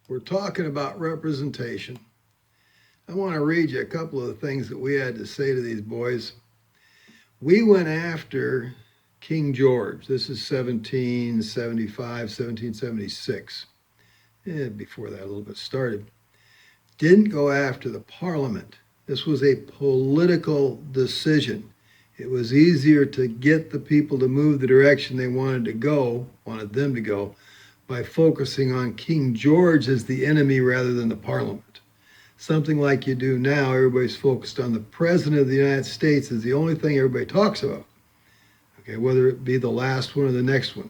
We're talking about representation. I want to read you a couple of the things that we had to say to these boys. We went after King George. This is 1775, 1776. Before that, a little bit started. Didn't go after the Parliament. This was a political decision. It was easier to get the people to move the direction they wanted them to go, by focusing on King George as the enemy rather than the Parliament. Something like you do now, everybody's focused on the President of the United States as the only thing everybody talks about. Okay, whether it be the last one or the next one,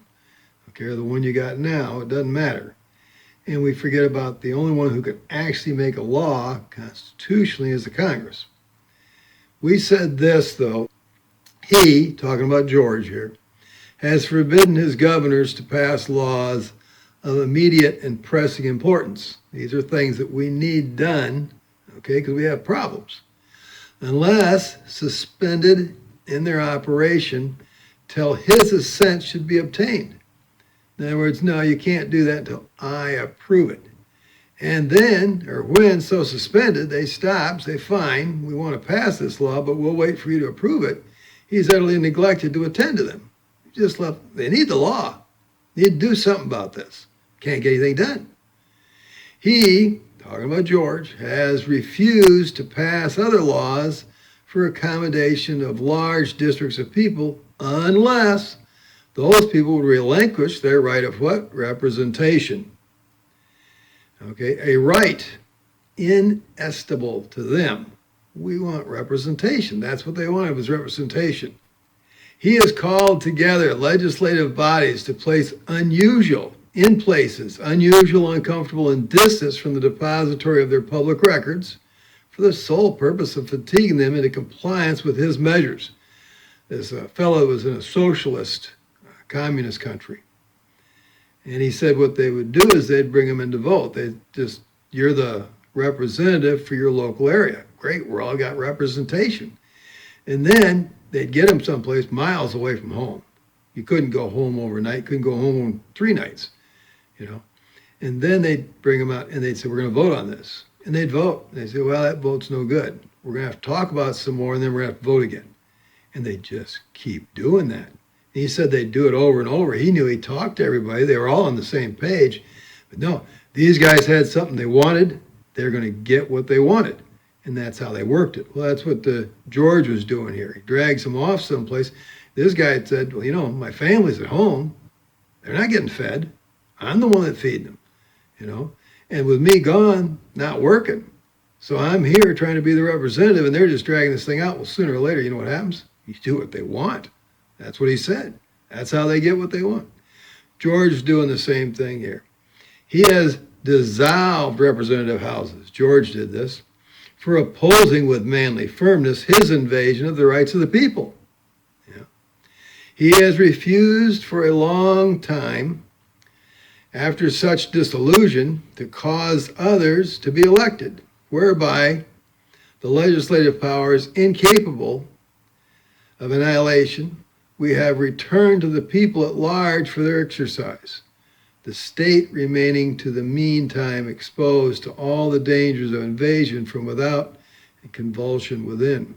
okay, or the one you got now, it doesn't matter. And we forget about the only one who can actually make a law constitutionally is the Congress. We said this, though. He, talking about George here, has forbidden his governors to pass laws of immediate and pressing importance. These are things that we need done, okay, because we have problems. Unless suspended in their operation till his assent should be obtained. In other words, no, you can't do that until I approve it. And then, or when so suspended, they stop, say, fine, we want to pass this law, but we'll wait for you to approve it. He's utterly neglected to attend to them. They need the law. They need to do something about this. Can't get anything done. He, talking about George, has refused to pass other laws for accommodation of large districts of people unless those people would relinquish their right of what? Representation. Okay, a right inestimable to them. We want representation. That's what they wanted, was representation. He has called together legislative bodies to place unusual, uncomfortable, and distance from the depository of their public records for the sole purpose of fatiguing them into compliance with his measures. This fellow was in a socialist, communist country. And he said what they would do is they'd bring him in to vote. You're the representative for your local area. Great, we're all got representation. And then they'd get him someplace miles away from home. You couldn't go home overnight, couldn't go home on 3 nights, And then they'd bring him out and they'd say, we're going to vote on this. And they'd vote. And they'd say, well, that vote's no good. We're going to have to talk about it some more and then we're going to have to vote again. And they'd just keep doing that. And he said they'd do it over and over. He knew he talked to everybody. They were all on the same page. But no, these guys had something they wanted. They're going to get what they wanted. And that's how they worked it. Well, that's what George was doing here. He drags them off someplace. This guy had said, well, my family's at home. They're not getting fed. I'm the one that feeds them, And with me gone, not working. So I'm here trying to be the representative, and they're just dragging this thing out. Well, sooner or later, you know what happens? You do what they want. That's what he said. That's how they get what they want. George is doing the same thing here. He has dissolved representative houses. George did this for opposing with manly firmness his invasion of the rights of the people. He has refused for a long time, after such disillusion, to cause others to be elected, whereby the legislative power is incapable of annihilation. We have returned to the people at large for their exercise, the state remaining to the meantime exposed to all the dangers of invasion from without and convulsion within.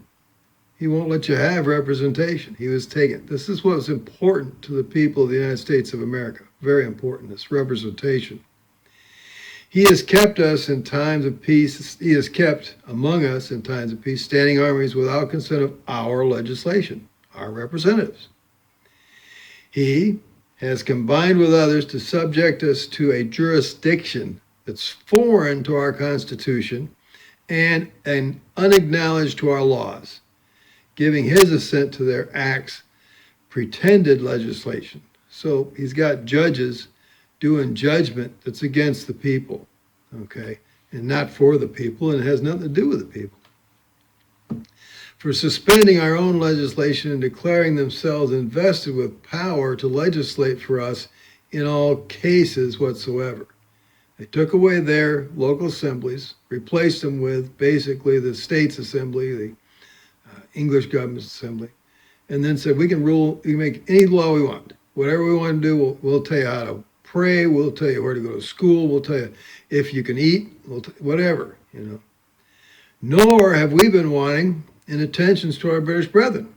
He won't let you have representation. He was taken. This is what's important to the people of the United States of America. Very important, this representation. He has kept us in times of peace. He has kept among us in times of peace standing armies without consent of our legislation, our representatives. He has combined with others to subject us to a jurisdiction that's foreign to our Constitution and unacknowledged to our laws, giving his assent to their acts, pretended legislation. So he's got judges doing judgment that's against the people, okay, and not for the people, and it has nothing to do with the people. For suspending our own legislation and declaring themselves invested with power to legislate for us in all cases whatsoever. They took away their local assemblies, replaced them with basically the state's assembly, the English government's assembly, and then said, we can make any law we want. Whatever we want to do, we'll tell you how to pray, we'll tell you where to go to school, we'll tell you if you can eat, whatever, you know. Nor have we been wanting in attentions to our British brethren.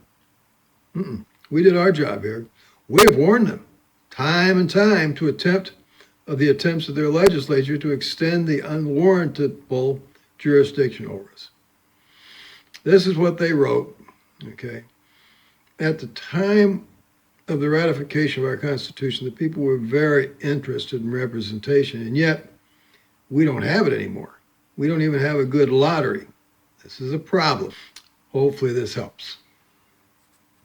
We did our job here. We have warned them time and time of the attempts of their legislature to extend the unwarrantable jurisdiction over us. This is what they wrote, okay? At the time of the ratification of our Constitution, the people were very interested in representation, and yet we don't have it anymore. We don't even have a good lottery. This is a problem. Hopefully this helps.